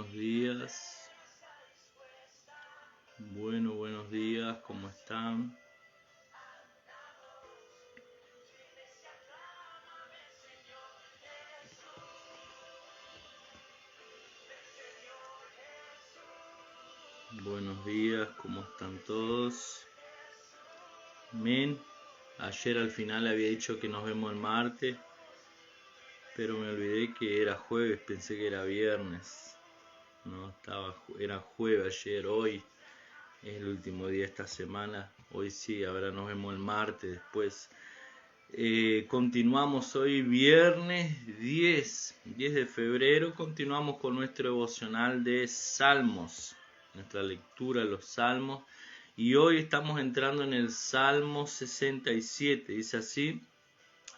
buenos días. Buenos días, ¿cómo están? Buenos días, ¿cómo están todos? Men, ayer al final había dicho que nos vemos el martes, pero me olvidé que era jueves, pensé que era viernes. No, era jueves ayer, hoy es el último día de esta semana. Hoy sí, ahora nos vemos el martes después. Continuamos hoy viernes 10 de febrero, continuamos con nuestro devocional de Salmos, nuestra lectura de los Salmos, y hoy estamos entrando en el Salmo 67, dice así,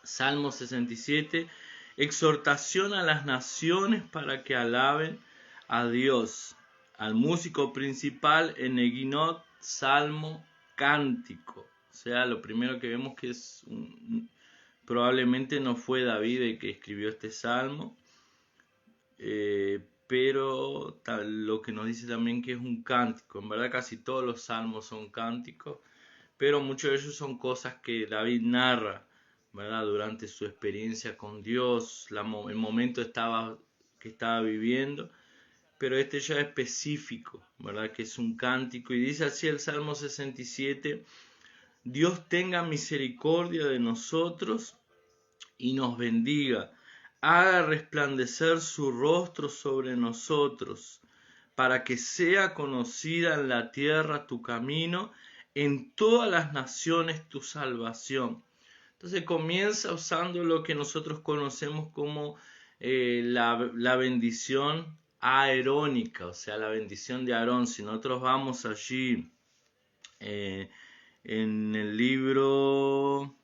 Salmo 67, exhortación a las naciones para que alaben a Dios, al músico principal en Eguinot, Salmo cántico. O sea, lo primero que vemos que probablemente no fue David el que escribió este salmo, pero lo que nos dice también que es un cántico. En verdad casi todos los salmos son cánticos, pero muchos de ellos son cosas que David narra, ¿verdad? Durante su experiencia con Dios, el momento que estaba viviendo. Pero este ya es específico, ¿verdad? Que es un cántico. Y dice así el Salmo 67, Dios tenga misericordia de nosotros y nos bendiga, haga resplandecer su rostro sobre nosotros, para que sea conocida en la tierra tu camino, en todas las naciones tu salvación. Entonces comienza usando lo que nosotros conocemos como la bendición aerónica, o sea, la bendición de Aarón. Si nosotros vamos allí en el libro,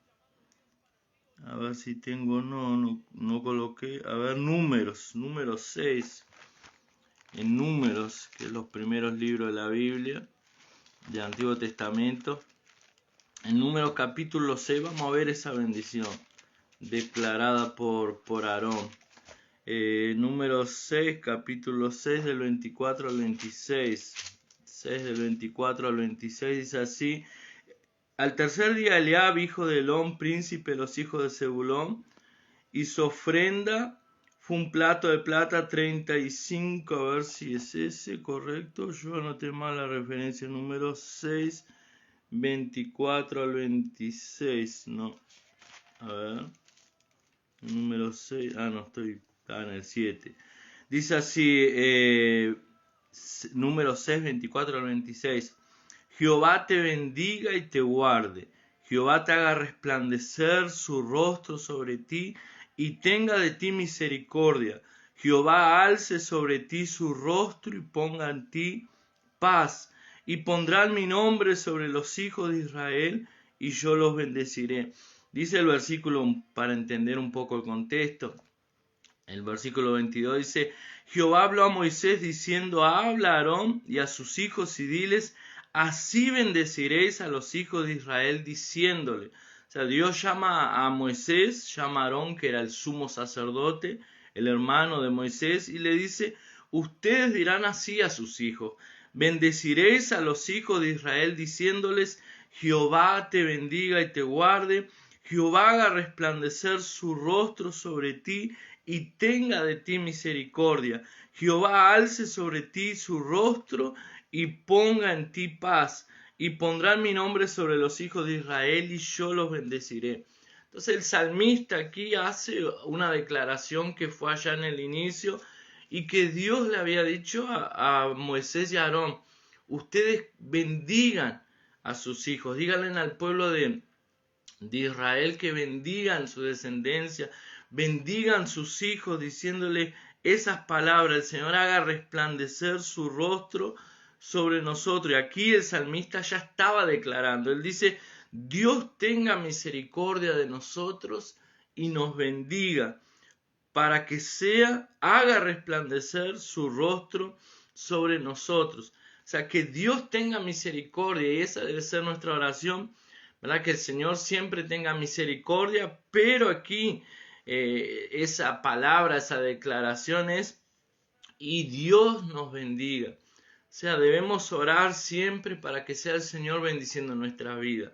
a ver si tengo, no coloqué, a ver, número 6, en Números, que es los primeros libros de la Biblia, del Antiguo Testamento. En Números capítulo 6 vamos a ver esa bendición declarada por Aarón. Números 6, capítulo 6 del 24 al 26. 6 del 24 al 26 dice así: al tercer día Eliab, hijo de Helón, príncipe de los hijos de Zebulón, y su ofrenda fue un plato de plata 35, a ver si es ese correcto, yo anoté mal la referencia, número 6, 24 al 26, no, a ver, número 6, no, estaba en el 7, dice así, número 6, 24 al 26, Jehová te bendiga y te guarde, Jehová te haga resplandecer su rostro sobre ti y tenga de ti misericordia, Jehová alce sobre ti su rostro y ponga en ti paz, y pondrán mi nombre sobre los hijos de Israel, y yo los bendeciré. Dice el versículo, para entender un poco el contexto, el versículo 22 dice, Jehová habló a Moisés diciendo, habla a Aarón y a sus hijos y diles, así bendeciréis a los hijos de Israel, diciéndole. O sea, Dios llama a Moisés, llama a Aarón, que era el sumo sacerdote, el hermano de Moisés, y le dice, ustedes dirán así a sus hijos, bendeciréis a los hijos de Israel, diciéndoles, Jehová te bendiga y te guarde, Jehová haga resplandecer su rostro sobre ti y tenga de ti misericordia. Jehová alce sobre ti su rostro y ponga en ti paz. Y pondrán mi nombre sobre los hijos de Israel y yo los bendeciré. Entonces el salmista aquí hace una declaración que fue allá en el inicio y que Dios le había dicho a Moisés y a Aarón. Ustedes bendigan a sus hijos, díganle al pueblo de Israel que bendigan su descendencia, bendigan sus hijos, diciéndole esas palabras, el Señor haga resplandecer su rostro sobre nosotros. Y aquí el salmista ya estaba declarando, él dice, Dios tenga misericordia de nosotros y nos bendiga, para que haga resplandecer su rostro sobre nosotros. O sea, que Dios tenga misericordia, y esa debe ser nuestra oración, ¿verdad? Que el Señor siempre tenga misericordia, pero aquí esa palabra, esa declaración es y Dios nos bendiga. O sea, debemos orar siempre para que sea el Señor bendiciendo nuestra vida,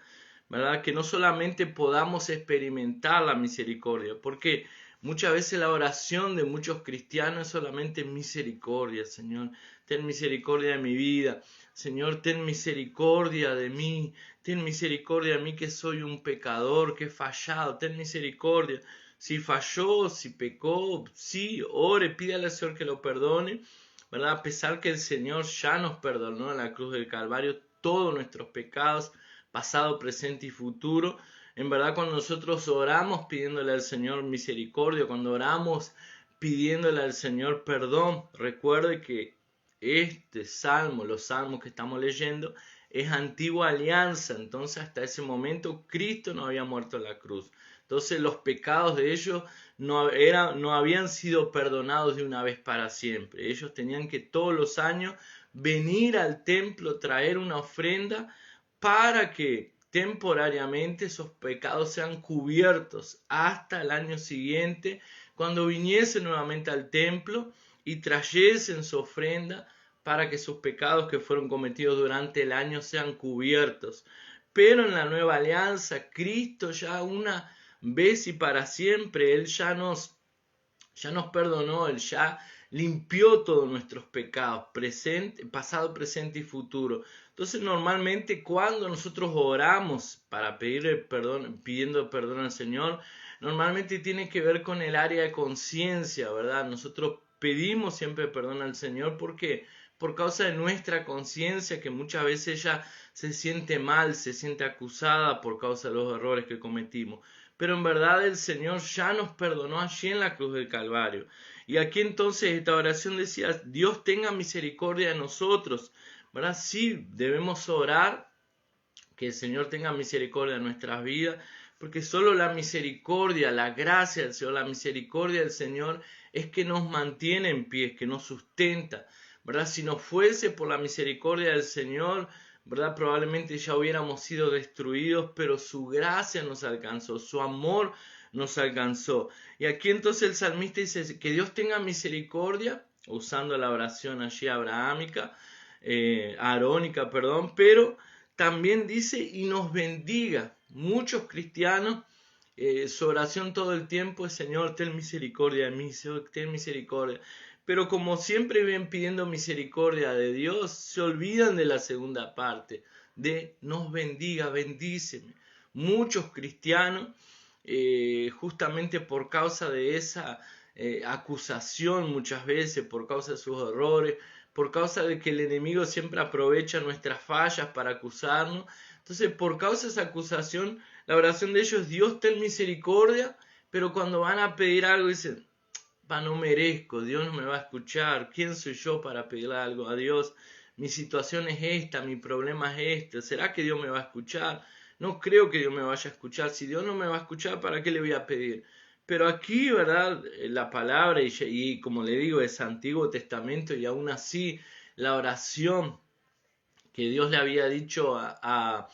¿verdad? Que no solamente podamos experimentar la misericordia, porque muchas veces la oración de muchos cristianos es solamente misericordia, Señor. Ten misericordia de mi vida. Señor, ten misericordia de mí. Ten misericordia de mí que soy un pecador, que he fallado. Ten misericordia. Si falló, si pecó, sí, ore, pídale al Señor que lo perdone, ¿verdad? A pesar que el Señor ya nos perdonó en la cruz del Calvario todos nuestros pecados, pasado, presente y futuro. En verdad, cuando nosotros oramos pidiéndole al Señor misericordia, cuando oramos pidiéndole al Señor perdón, recuerde que este salmo, los salmos que estamos leyendo, es antigua alianza. Entonces, hasta ese momento, Cristo no había muerto en la cruz. Entonces, los pecados de ellos no habían sido perdonados de una vez para siempre. Ellos tenían que todos los años venir al templo, traer una ofrenda para que temporariamente esos pecados sean cubiertos hasta el año siguiente, cuando viniesen nuevamente al templo y trayesen su ofrenda para que sus pecados que fueron cometidos durante el año sean cubiertos. Pero en la nueva alianza, Cristo ya una vez y para siempre, Él ya nos perdonó, Él ya limpió todos nuestros pecados, pasado, presente y futuro. Entonces, normalmente cuando nosotros oramos para pidiendo perdón al Señor, normalmente tiene que ver con el área de conciencia, ¿verdad? Nosotros pedimos siempre perdón al Señor porque por causa de nuestra conciencia, que muchas veces ella se siente mal, se siente acusada por causa de los errores que cometimos. Pero en verdad el Señor ya nos perdonó allí en la cruz del Calvario. Y aquí entonces esta oración decía, Dios tenga misericordia de nosotros, ¿verdad? Sí, debemos orar que el Señor tenga misericordia de nuestras vidas, porque solo la misericordia, la gracia del Señor, la misericordia del Señor es que nos mantiene en pie, que nos sustenta, ¿verdad? Si no fuese por la misericordia del Señor, ¿verdad? Probablemente ya hubiéramos sido destruidos, pero su gracia nos alcanzó, su amor nos alcanzó. Y aquí entonces el salmista dice que Dios tenga misericordia, usando la oración allí abrahámica, arónica, perdón, pero también dice y nos bendiga. Muchos cristianos, su oración todo el tiempo es Señor, ten misericordia de mí, Señor, ten misericordia. Pero como siempre ven pidiendo misericordia de Dios, se olvidan de la segunda parte, de nos bendiga, bendíceme. Muchos cristianos, justamente por causa de esa acusación muchas veces, por causa de sus errores, por causa de que el enemigo siempre aprovecha nuestras fallas para acusarnos, entonces por causa de esa acusación, la oración de ellos es Dios ten misericordia, pero cuando van a pedir algo dicen, no merezco, Dios no me va a escuchar, ¿quién soy yo para pedirle algo a Dios? Mi situación es esta, mi problema es este, ¿será que Dios me va a escuchar? No creo que Dios me vaya a escuchar, si Dios no me va a escuchar, ¿para qué le voy a pedir? Pero aquí, ¿verdad? La palabra, y como le digo, es Antiguo Testamento, y aún así la oración que Dios le había dicho a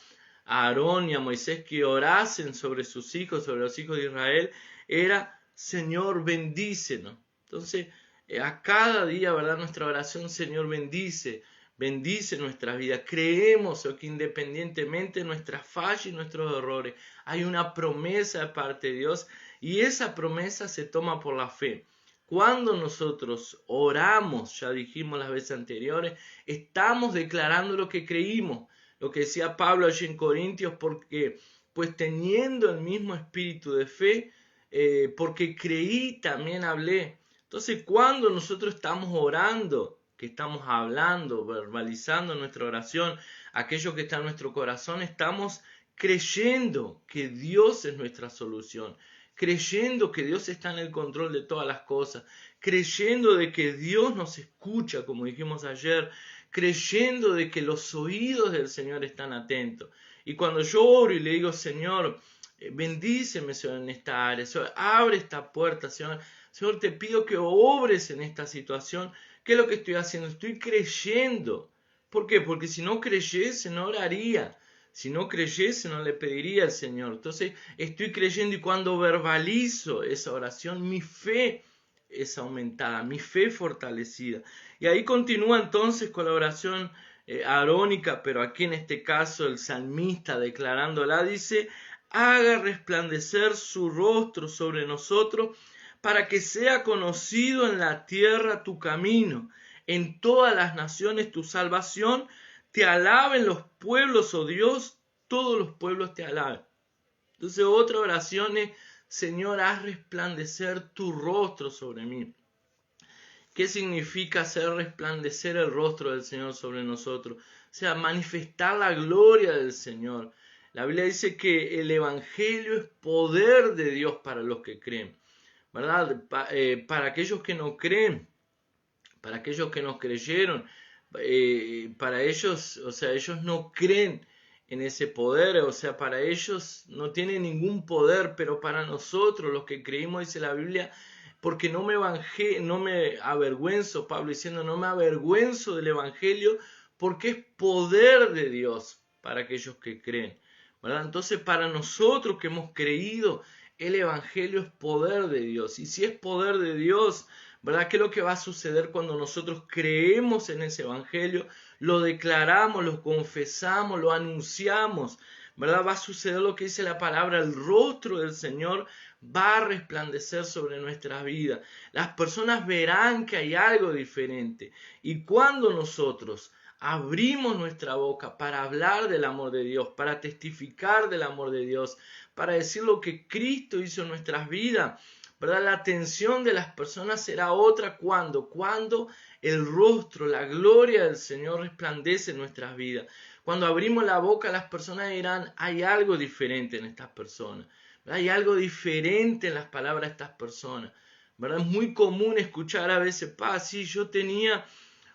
Aarón y a Moisés que orasen sobre sus hijos, sobre los hijos de Israel, era Señor, bendícenos. Entonces, a cada día, ¿verdad? Nuestra oración, Señor, bendice nuestras vidas. Creemos que independientemente de nuestras fallas y nuestros errores, hay una promesa de parte de Dios y esa promesa se toma por la fe. Cuando nosotros oramos, ya dijimos las veces anteriores, estamos declarando lo que creímos, lo que decía Pablo allí en Corintios, porque pues teniendo el mismo espíritu de fe, porque creí también hablé. Entonces cuando nosotros estamos orando, que estamos hablando, verbalizando nuestra oración, aquello que está en nuestro corazón, estamos creyendo que Dios es nuestra solución, creyendo que Dios está en el control de todas las cosas, creyendo de que Dios nos escucha, como dijimos ayer, creyendo de que los oídos del Señor están atentos. Y cuando yo oro y le digo, Señor, bendíceme, Señor, en esta área, Señor, abre esta puerta, Señor, Señor, te pido que obres en esta situación. ¿Qué es lo que estoy haciendo? Estoy creyendo. ¿Por qué? Porque si no creyese, no oraría. Si no creyese, no le pediría al Señor. Entonces, estoy creyendo y cuando verbalizo esa oración, mi fe es aumentada, mi fe fortalecida. Y ahí continúa entonces con la oración arónica, pero aquí en este caso el salmista declarándola dice: haga resplandecer su rostro sobre nosotros, para que sea conocido en la tierra tu camino, en todas las naciones tu salvación. Te alaben los pueblos, oh Dios, todos los pueblos te alaben. Entonces otra oración es: Señor, haz resplandecer tu rostro sobre mí. ¿Qué significa hacer resplandecer el rostro del Señor sobre nosotros? O sea, manifestar la gloria del Señor. La Biblia dice que el Evangelio es poder de Dios para los que creen, ¿verdad? Para aquellos que no creen, para aquellos que no creyeron, para ellos, o sea, ellos no creen en ese poder, o sea, para ellos no tiene ningún poder, pero para nosotros, los que creímos, dice la Biblia, porque no me avergüenzo, Pablo diciendo, no me avergüenzo del Evangelio, porque es poder de Dios para aquellos que creen, ¿verdad? Entonces, para nosotros que hemos creído, el Evangelio es poder de Dios, y si es poder de Dios, ¿verdad? ¿Qué es lo que va a suceder cuando nosotros creemos en ese Evangelio, lo declaramos, lo confesamos, lo anunciamos? ¿Verdad? Va a suceder lo que dice la palabra: el rostro del Señor va a resplandecer sobre nuestras vidas. Las personas verán que hay algo diferente. Y cuando nosotros abrimos nuestra boca para hablar del amor de Dios, para testificar del amor de Dios, para decir lo que Cristo hizo en nuestras vidas, ¿verdad? La atención de las personas será otra cuando el rostro, la gloria del Señor resplandece en nuestras vidas. Cuando abrimos la boca, las personas dirán: hay algo diferente en estas personas, ¿verdad? Hay algo diferente en las palabras de estas personas, ¿verdad? Es muy común escuchar a veces: sí, yo tenía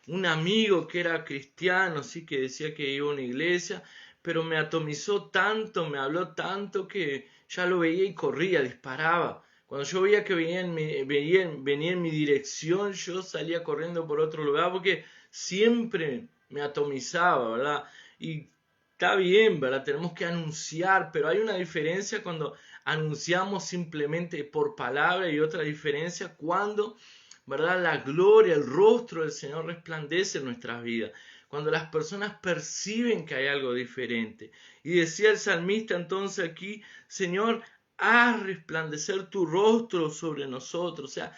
un amigo que era cristiano, sí, que decía que iba a una iglesia, pero me atomizó tanto, me habló tanto que ya lo veía y corría, disparaba. Cuando yo veía que venía en mi dirección, yo salía corriendo por otro lugar porque siempre me atomizaba, ¿verdad? Y está bien, ¿verdad? Tenemos que anunciar, pero hay una diferencia cuando anunciamos simplemente por palabra y otra diferencia cuando, ¿verdad?, la gloria, el rostro del Señor resplandece en nuestras vidas. Cuando las personas perciben que hay algo diferente. Y decía el salmista entonces aquí: Señor, haz resplandecer tu rostro sobre nosotros. O sea,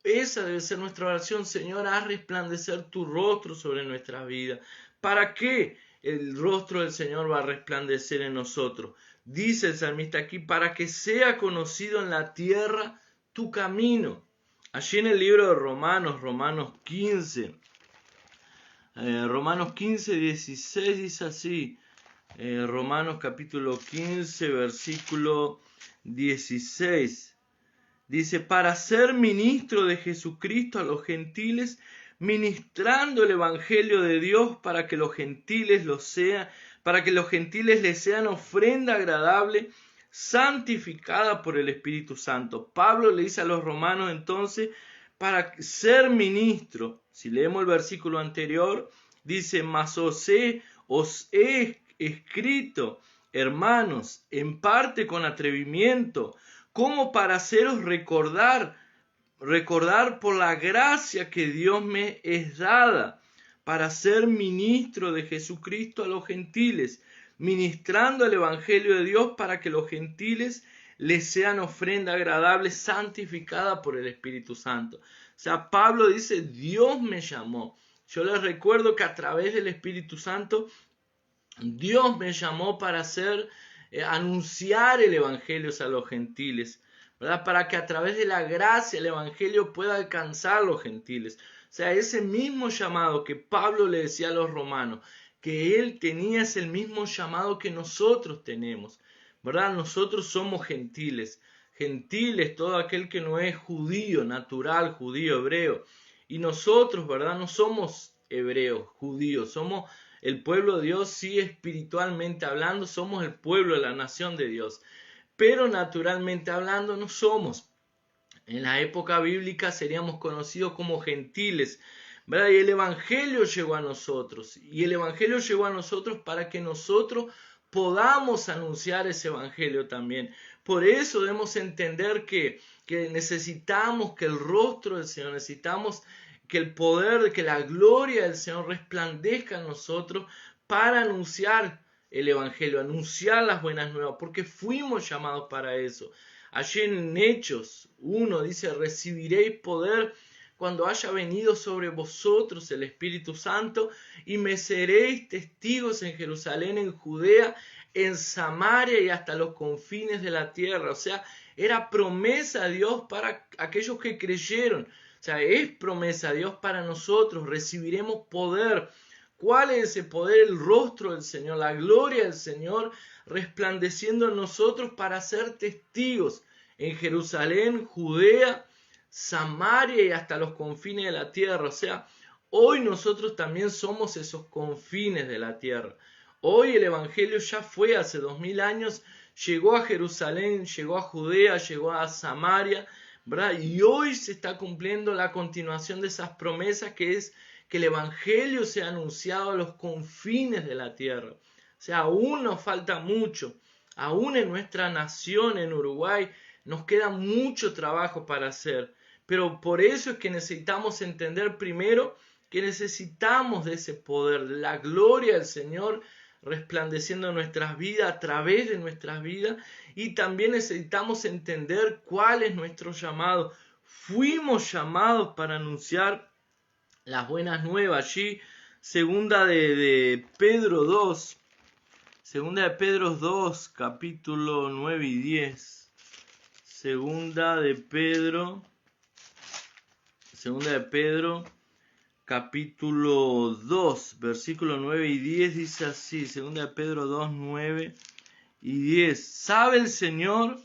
esa debe ser nuestra oración: Señor, haz resplandecer tu rostro sobre nuestras vidas. ¿Para qué el rostro del Señor va a resplandecer en nosotros? Dice el salmista aquí: para que sea conocido en la tierra tu camino. Allí en el libro de Romanos 15, 16 dice así, Romanos capítulo 15, versículo 16, dice: para ser ministro de Jesucristo a los gentiles, ministrando el evangelio de Dios, para que los gentiles les sean ofrenda agradable, santificada por el Espíritu Santo. Pablo le dice a los romanos entonces, para ser ministro, si leemos el versículo anterior, dice: mas os he escrito, hermanos, en parte con atrevimiento, como para haceros recordar por la gracia que Dios me es dada, para ser ministro de Jesucristo a los gentiles, ministrando el evangelio de Dios, para que los gentiles les sean ofrenda agradable, santificada por el Espíritu Santo. O sea, Pablo dice: Dios me llamó. Yo les recuerdo que a través del Espíritu Santo, Dios me llamó para anunciar el evangelio a los gentiles, ¿verdad? Para que a través de la gracia el evangelio pueda alcanzar a los gentiles. O sea, ese mismo llamado que Pablo le decía a los romanos, que él tenía, es el mismo llamado que nosotros tenemos, ¿verdad? Nosotros somos gentiles, todo aquel que no es judío, natural, judío, hebreo. Y nosotros, ¿verdad? No somos hebreos, judíos, somos el pueblo de Dios, sí, espiritualmente hablando, somos el pueblo de la nación de Dios. Pero naturalmente hablando no somos. En la época bíblica seríamos conocidos como gentiles, ¿verdad? Y el evangelio llegó a nosotros. Y el evangelio llegó a nosotros para que nosotros podamos anunciar ese evangelio también. Por eso debemos entender que necesitamos que el rostro del Señor, necesitamos que el poder, que la gloria del Señor resplandezca en nosotros para anunciar el Evangelio, anunciar las buenas nuevas, porque fuimos llamados para eso. Allí en Hechos 1 dice, recibiréis poder cuando haya venido sobre vosotros el Espíritu Santo, y me seréis testigos en Jerusalén, en Judea, en Samaria y hasta los confines de la tierra. O sea, era promesa de Dios para aquellos que creyeron. O sea, es promesa de Dios para nosotros. Recibiremos poder. ¿Cuál es ese poder? El rostro del Señor, la gloria del Señor resplandeciendo en nosotros para ser testigos en Jerusalén, Judea, Samaria y hasta los confines de la tierra. O sea, hoy nosotros también somos esos confines de la tierra. Hoy el Evangelio ya fue hace 2000 años, llegó a Jerusalén, llegó a Judea, llegó a Samaria, ¿verdad? Y hoy se está cumpliendo la continuación de esas promesas, que es que el Evangelio sea anunciado a los confines de la tierra. O sea, aún nos falta mucho. Aún en nuestra nación, en Uruguay, nos queda mucho trabajo para hacer. Pero por eso es que necesitamos entender primero que necesitamos de ese poder, de la gloria del Señor resplandeciendo en nuestras vidas, a través de nuestras vidas, y también necesitamos entender cuál es nuestro llamado. Fuimos llamados para anunciar las buenas nuevas. Allí, segunda de Pedro 2, segunda de Pedro 2, capítulo 9 y 10. Segunda de Pedro, capítulo 2, versículo 9 y 10, dice así, segunda de Pedro 2, 9 y 10. ¿Sabe el Señor?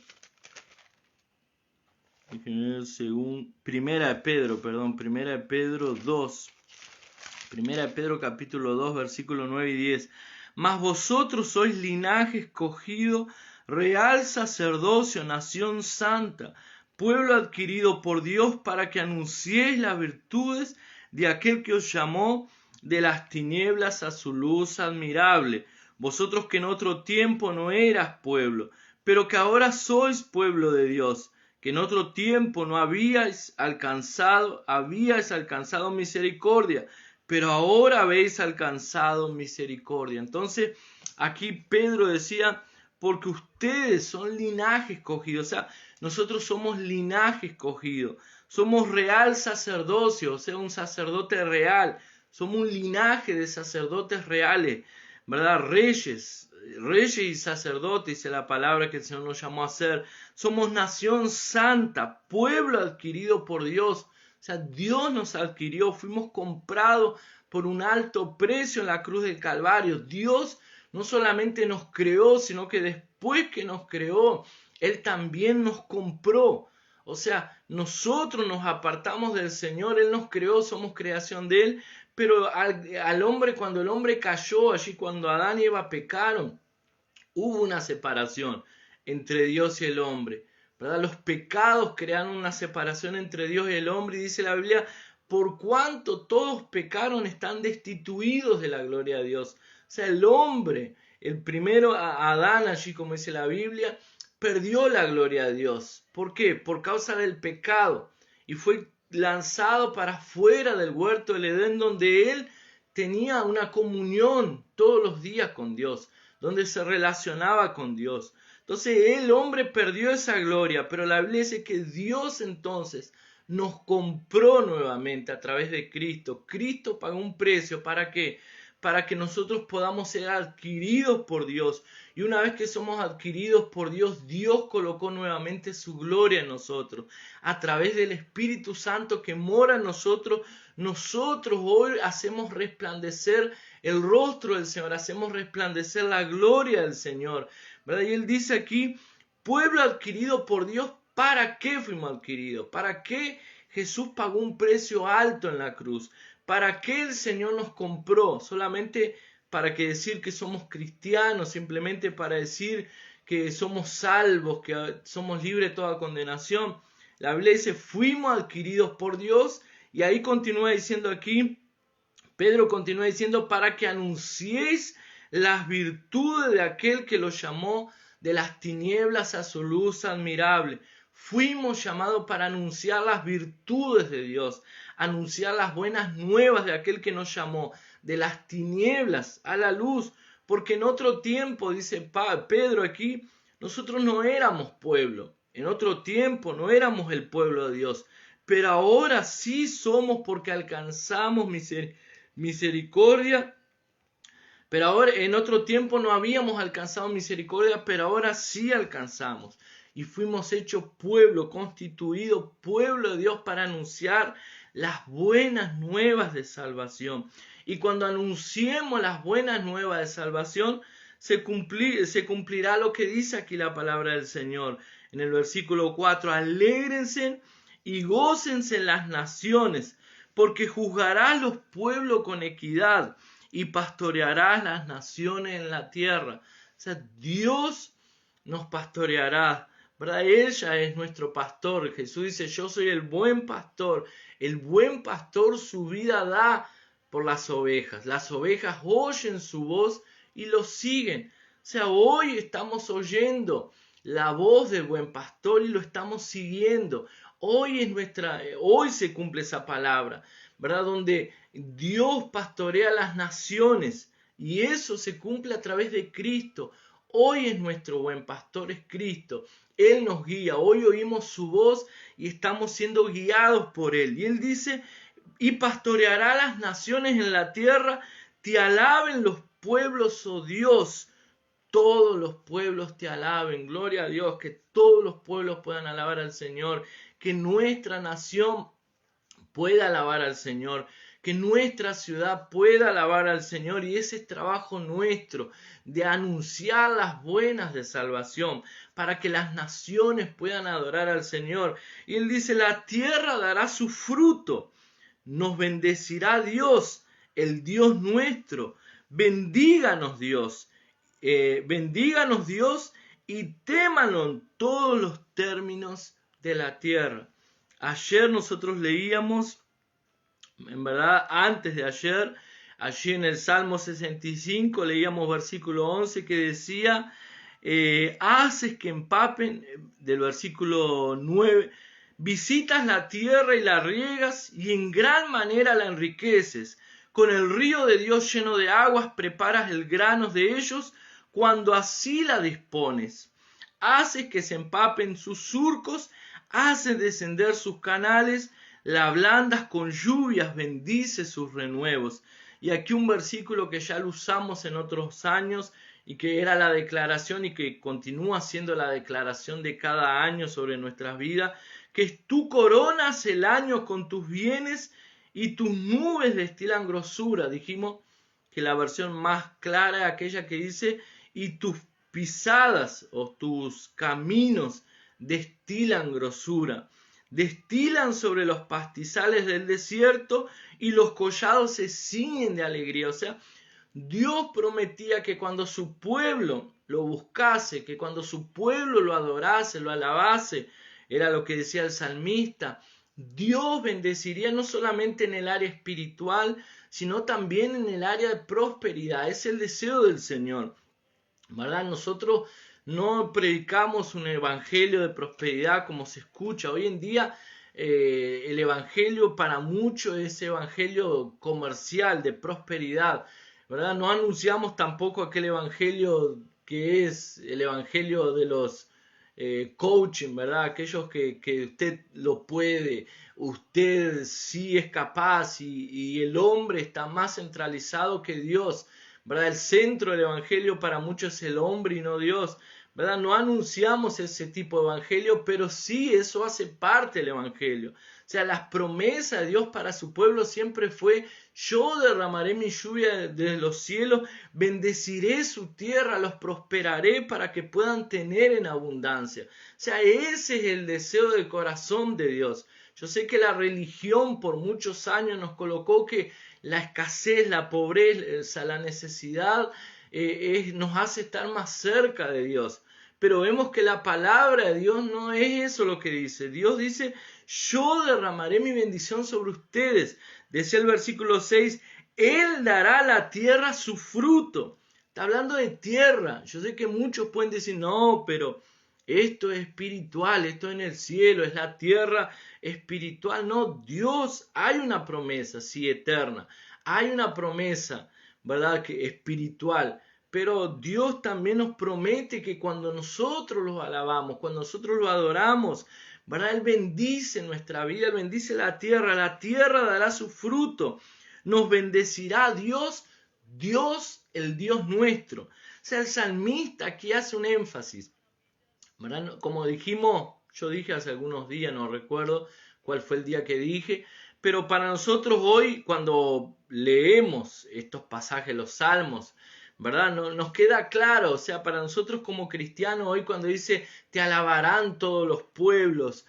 Primera de Pedro 2, primera de Pedro capítulo 2, versículo 9 y 10. Mas vosotros sois linaje escogido, real sacerdocio, nación santa, pueblo adquirido por Dios, para que anunciéis las virtudes de aquel que os llamó de las tinieblas a su luz admirable. Vosotros que en otro tiempo no eras pueblo, pero que ahora sois pueblo de Dios, que en otro tiempo no habíais alcanzado misericordia, pero ahora habéis alcanzado misericordia. Entonces, aquí Pedro decía, porque ustedes son linaje escogido. O sea, nosotros somos linaje escogido. Somos real sacerdocio, o sea, un sacerdote real. Somos un linaje de sacerdotes reales, ¿verdad? Reyes y sacerdotes, dice la palabra que el Señor nos llamó a ser. Somos nación santa, pueblo adquirido por Dios. O sea, Dios nos adquirió, fuimos comprados por un alto precio en la cruz del Calvario. Dios no solamente nos creó, sino que después que nos creó, Él también nos compró. O sea, nosotros nos apartamos del Señor, Él nos creó, somos creación de Él, pero al hombre, cuando el hombre cayó, allí cuando Adán y Eva pecaron, hubo una separación entre Dios y el hombre, ¿verdad? Los pecados crearon una separación entre Dios y el hombre, y dice la Biblia, por cuanto todos pecaron, están destituidos de la gloria de Dios. O sea, el hombre, el primero Adán, allí como dice la Biblia, perdió la gloria de Dios. ¿Por qué? Por causa del pecado. Y fue lanzado para fuera del huerto del Edén, donde él tenía una comunión todos los días con Dios, donde se relacionaba con Dios. Entonces el hombre perdió esa gloria, pero la Biblia dice que Dios entonces nos compró nuevamente a través de Cristo. Cristo pagó un precio, ¿para qué? Para que nosotros podamos ser adquiridos por Dios. Y una vez que somos adquiridos por Dios, Dios colocó nuevamente su gloria en nosotros. A través del Espíritu Santo que mora en nosotros, nosotros hoy hacemos resplandecer el rostro del Señor, hacemos resplandecer la gloria del Señor, ¿verdad? Y Él dice aquí, pueblo adquirido por Dios. ¿Para qué fuimos adquiridos? ¿Para qué Jesús pagó un precio alto en la cruz? ¿Para qué el Señor nos compró? ¿Solamente para que decir que somos cristianos? ¿Simplemente para decir que somos salvos, que somos libres de toda condenación? La Biblia dice, fuimos adquiridos por Dios, y ahí continúa diciendo aquí, Pedro continúa diciendo, para que anunciéis las virtudes de aquel que los llamó de las tinieblas a su luz admirable. Fuimos llamados para anunciar las virtudes de Dios, anunciar las buenas nuevas de aquel que nos llamó, de las tinieblas a la luz, porque en otro tiempo, dice Pedro aquí, nosotros no éramos pueblo, en otro tiempo no éramos el pueblo de Dios, pero ahora sí somos porque alcanzamos misericordia. Pero ahora, en otro tiempo no habíamos alcanzado misericordia, pero ahora sí alcanzamos. Y fuimos hechos pueblo, constituido pueblo de Dios para anunciar las buenas nuevas de salvación. Y cuando anunciemos las buenas nuevas de salvación, se cumplirá lo que dice aquí la palabra del Señor. En el versículo 4, alégrense y gócense las naciones, porque juzgarás los pueblos con equidad y pastorearás las naciones en la tierra. O sea, Dios nos pastoreará, ¿verdad? Ella es nuestro pastor. Jesús dice, yo soy el buen pastor. El buen pastor su vida da por las ovejas. Las ovejas oyen su voz y lo siguen. O sea, hoy estamos oyendo la voz del buen pastor y lo estamos siguiendo. Hoy se cumple esa palabra, ¿verdad? Donde Dios pastorea las naciones y eso se cumple a través de Cristo. Hoy es nuestro buen pastor, es Cristo. Él nos guía, hoy oímos su voz y estamos siendo guiados por Él. Y Él dice, y pastoreará las naciones en la tierra, te alaben los pueblos, oh Dios. Todos los pueblos te alaben, gloria a Dios, que todos los pueblos puedan alabar al Señor, que nuestra nación pueda alabar al Señor, que nuestra ciudad pueda alabar al Señor, y ese es trabajo nuestro, de anunciar las buenas de salvación, para que las naciones puedan adorar al Señor. Y Él dice, la tierra dará su fruto, nos bendecirá Dios, el Dios nuestro, bendíganos Dios. Bendíganos Dios y témanlo en todos los términos de la tierra. Ayer nosotros leíamos, en verdad antes de ayer, allí en el Salmo 65 leíamos versículo 11 que decía, haces que empapen, del versículo 9, visitas la tierra y la riegas y en gran manera la enriqueces. Con el río de Dios lleno de aguas preparas el grano de ellos cuando así la dispones. Haces que se empapen sus surcos, haces descender sus canales, la ablandas con lluvias, bendice sus renuevos. Y aquí un versículo que ya lo usamos en otros años y que era la declaración y que continúa siendo la declaración de cada año sobre nuestras vidas, que es tú coronas el año con tus bienes y tus nubes destilan grosura. Dijimos que la versión más clara es aquella que dice y tus pisadas o tus caminos destilan grosura. Destilan sobre los pastizales del desierto y los collados se ciñen de alegría. O sea, Dios prometía que cuando su pueblo lo buscase, que cuando su pueblo lo adorase, lo alabase, era lo que decía el salmista, Dios bendeciría no solamente en el área espiritual, sino también en el área de prosperidad. Es el deseo del Señor, ¿verdad? Nosotros no predicamos un evangelio de prosperidad como se escucha hoy en día. El evangelio para muchos es evangelio comercial de prosperidad, ¿verdad? No anunciamos tampoco aquel evangelio que es el evangelio de los coaching, ¿verdad? Aquellos que usted lo puede, usted sí es capaz y el hombre está más centralizado que Dios, ¿verdad? El centro del evangelio para muchos es el hombre y no Dios, ¿verdad? No anunciamos ese tipo de evangelio, pero sí eso hace parte del evangelio. O sea, las promesas de Dios para su pueblo siempre fue, yo derramaré mi lluvia desde los cielos, bendeciré su tierra, los prosperaré para que puedan tener en abundancia. O sea, ese es el deseo del corazón de Dios. Yo sé que la religión por muchos años nos colocó que la escasez, la pobreza, la necesidad nos hace estar más cerca de Dios. Pero vemos que la palabra de Dios no es eso lo que dice. Dios dice, yo derramaré mi bendición sobre ustedes. Decía el versículo 6, Él dará a la tierra su fruto. Está hablando de tierra. Yo sé que muchos pueden decir, no, pero esto es espiritual, esto es en el cielo, es la tierra espiritual. No, Dios, hay una promesa, sí, eterna. Hay una promesa, ¿verdad? Que espiritual. Pero Dios también nos promete que cuando nosotros los alabamos, cuando nosotros lo adoramos, ¿verdad? Él bendice nuestra vida, Él bendice la tierra dará su fruto. Nos bendecirá Dios, Dios, el Dios nuestro. O sea, el salmista aquí hace un énfasis, ¿verdad? Como dijimos, yo dije hace algunos días, no recuerdo cuál fue el día que dije, pero para nosotros hoy, cuando leemos estos pasajes, los salmos, ¿verdad? Nos queda claro, o sea, para nosotros como cristianos hoy cuando dice, te alabarán todos los pueblos,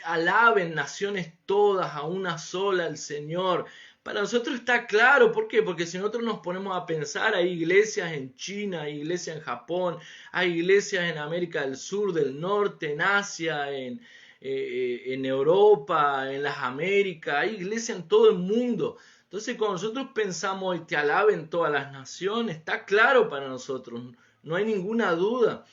alaben naciones todas a una sola al Señor. Para nosotros está claro, ¿por qué? Porque si nosotros nos ponemos a pensar, hay iglesias en China, hay iglesias en Japón, hay iglesias en América del Sur, del Norte, en Asia, en Europa, en las Américas, hay iglesias en todo el mundo. Entonces, cuando nosotros pensamos y te alaben todas las naciones, está claro para nosotros, no hay ninguna duda.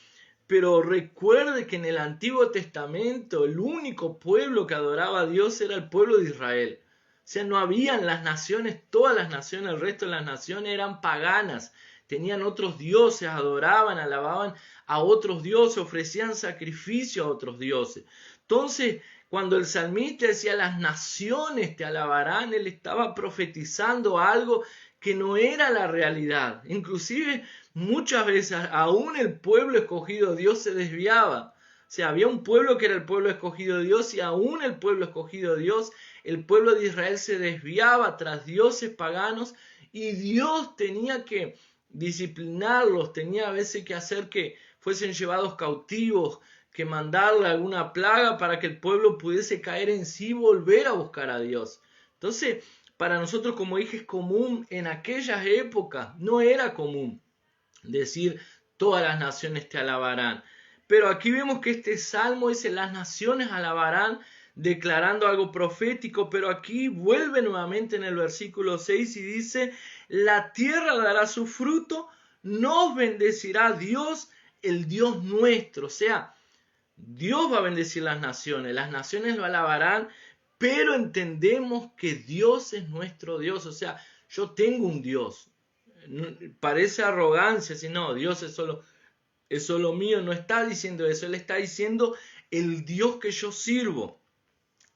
Pero recuerde que en el Antiguo Testamento el único pueblo que adoraba a Dios era el pueblo de Israel. O sea, no habían las naciones, todas las naciones, el resto de las naciones eran paganas, tenían otros dioses, adoraban, alababan a otros dioses, ofrecían sacrificio a otros dioses. Entonces, cuando el salmista decía las naciones te alabarán, él estaba profetizando algo que no era la realidad. Inclusive muchas veces aún el pueblo escogido de Dios se desviaba. O sea, había un pueblo que era el pueblo escogido de Dios y aún el pueblo escogido de Dios, el pueblo de Israel se desviaba tras dioses paganos y Dios tenía que disciplinarlos, tenía a veces que hacer que fuesen llevados cautivos, que mandarle alguna plaga para que el pueblo pudiese caer en sí y volver a buscar a Dios. Entonces, para nosotros, como dije, es común en aquellas épocas, no era común decir todas las naciones te alabarán. Pero aquí vemos que este salmo dice las naciones alabarán, declarando algo profético, pero aquí vuelve nuevamente en el versículo 6 y dice, la tierra dará su fruto, nos bendecirá Dios, el Dios nuestro. O sea, Dios va a bendecir las naciones lo alabarán, pero entendemos que Dios es nuestro Dios. O sea, yo tengo un Dios. Parece arrogancia, si no, Dios es solo mío, no está diciendo eso, Él está diciendo el Dios que yo sirvo,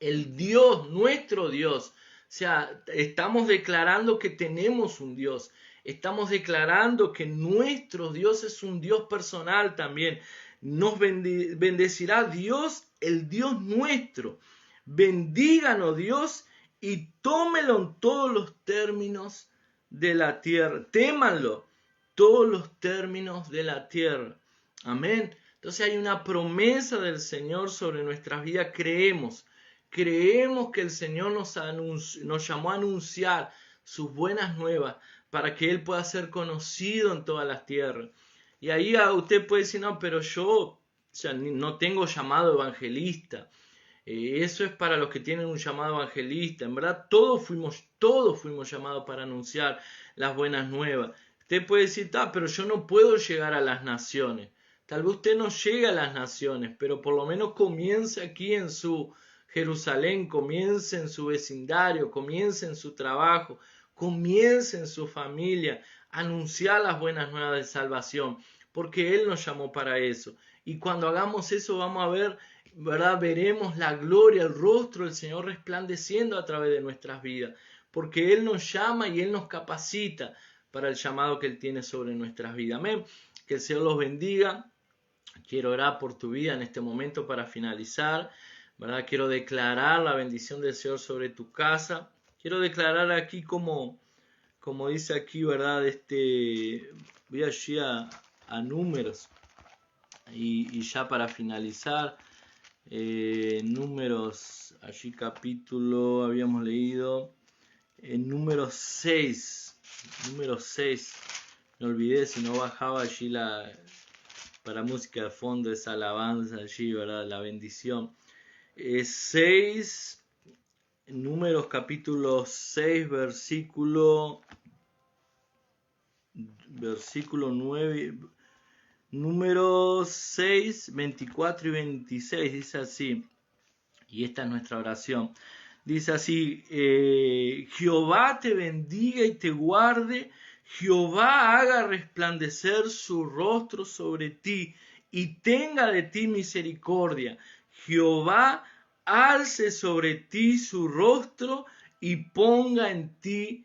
el Dios, nuestro Dios. O sea, estamos declarando que tenemos un Dios, estamos declarando que nuestro Dios es un Dios personal también. Nos bendecirá Dios, el Dios nuestro. Bendíganos Dios y tómelo en todos los términos de la tierra. Témanlo todos los términos de la tierra. Amén. Entonces hay una promesa del Señor sobre nuestras vidas. Creemos que el Señor nos llamó a anunciar sus buenas nuevas para que Él pueda ser conocido en todas las tierras. Y ahí usted puede decir, no, pero yo no tengo llamado evangelista. Eso es para los que tienen un llamado evangelista. En verdad, todos fuimos llamados para anunciar las buenas nuevas. Usted puede decir, pero yo no puedo llegar a las naciones. Tal vez usted no llegue a las naciones, pero por lo menos comience aquí en su Jerusalén, comience en su vecindario, comience en su trabajo, comience en su familia, anunciar las buenas nuevas de salvación, porque Él nos llamó para eso. Y cuando hagamos eso vamos a ver, ¿verdad? Veremos la gloria, el rostro del Señor resplandeciendo a través de nuestras vidas, porque Él nos llama y Él nos capacita para el llamado que Él tiene sobre nuestras vidas. Amén. Que el Señor los bendiga. Quiero orar por tu vida en este momento para finalizar, ¿verdad? Quiero declarar la bendición del Señor sobre tu casa. Quiero declarar aquí como dice aquí, ¿verdad? Voy allí a Números y ya para finalizar, Números, allí capítulo, habíamos leído, en Números 6, no olvidé si no bajaba allí para música de fondo, esa alabanza allí, ¿verdad? La bendición. 6, Números capítulo 6, versículo versículo 9, número 6, 24 y 26, dice así, y esta es nuestra oración. Dice así, Jehová te bendiga y te guarde, Jehová haga resplandecer su rostro sobre ti y tenga de ti misericordia. Jehová alce sobre ti su rostro y ponga en ti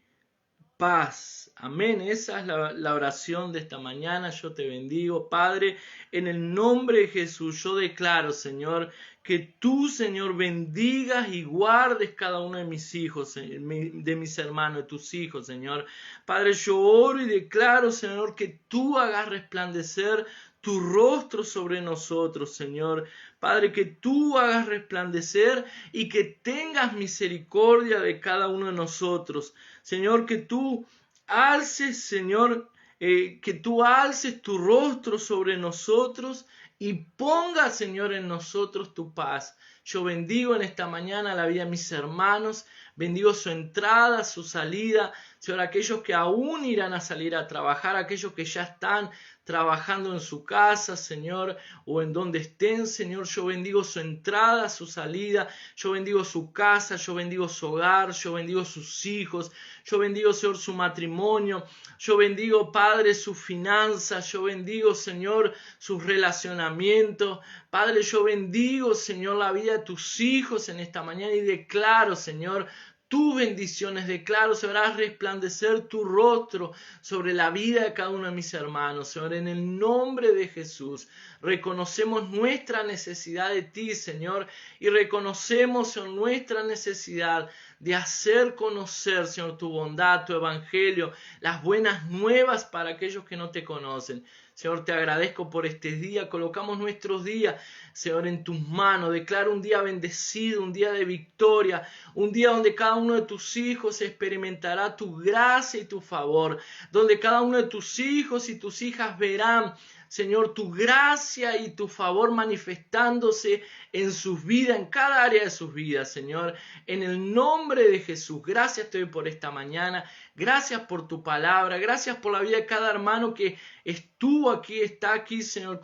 paz. Amén. Esa es la oración de esta mañana. Yo te bendigo, Padre, en el nombre de Jesús. Yo declaro, Señor, que tú, Señor, bendigas y guardes cada uno de mis hijos, de mis hermanos, de tus hijos, Señor. Padre, yo oro y declaro, Señor, que tú hagas resplandecer tu rostro sobre nosotros, Señor. Padre, que tú hagas resplandecer y que tengas misericordia de cada uno de nosotros. Señor, que tú alces, Señor, que tú alces tu rostro sobre nosotros y ponga, Señor, en nosotros tu paz. Yo bendigo en esta mañana la vida de mis hermanos, bendigo su entrada, su salida, Señor, aquellos que aún irán a salir a trabajar, aquellos que ya están trabajando en su casa, Señor, o en donde estén, Señor, yo bendigo su entrada, su salida, yo bendigo su casa, yo bendigo su hogar, yo bendigo sus hijos, yo bendigo, Señor, su matrimonio, yo bendigo, Padre, sus finanzas, yo bendigo, Señor, sus relacionamientos, Padre, yo bendigo, Señor, la vida de tus hijos en esta mañana y declaro, Señor, tus bendiciones, declaro, Señor, haz resplandecer tu rostro sobre la vida de cada uno de mis hermanos, Señor, en el nombre de Jesús. Reconocemos nuestra necesidad de ti, Señor, y reconocemos, Señor, nuestra necesidad de hacer conocer, Señor, tu bondad, tu evangelio, las buenas nuevas para aquellos que no te conocen. Señor, te agradezco por este día, colocamos nuestros días, Señor, en tus manos. Declaro un día bendecido, un día de victoria, un día donde cada uno de tus hijos experimentará tu gracia y tu favor, donde cada uno de tus hijos y tus hijas verán, Señor, tu gracia y tu favor manifestándose en sus vidas, en cada área de sus vidas, Señor. En el nombre de Jesús, gracias te doy por esta mañana, gracias por tu palabra, gracias por la vida de cada hermano que estuvo aquí, está aquí, Señor,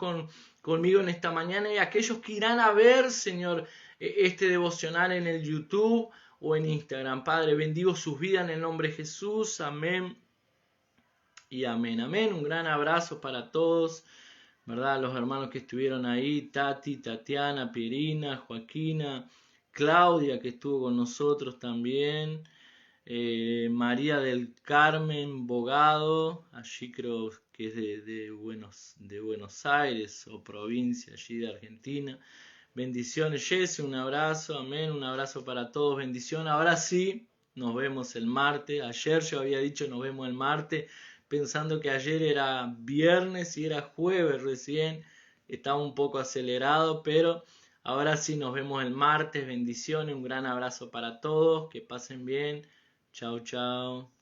conmigo en esta mañana, y aquellos que irán a ver, Señor, este devocional en el YouTube o en Instagram. Padre, bendigo sus vidas en el nombre de Jesús. Amén y amén. Amén. Un gran abrazo para todos, ¿verdad? Los hermanos que estuvieron ahí, Tati, Tatiana, Pirina, Joaquina, Claudia, que estuvo con nosotros también, María del Carmen Bogado, allí creo que es de Buenos Aires o provincia allí de Argentina. Bendiciones, Jesse, un abrazo, amén, un abrazo para todos, bendición. Ahora sí, nos vemos el martes. Ayer yo había dicho nos vemos el martes, pensando que ayer era viernes y era jueves recién. Estaba un poco acelerado, pero ahora sí nos vemos el martes. Bendiciones, un gran abrazo para todos, que pasen bien. Chao, chao.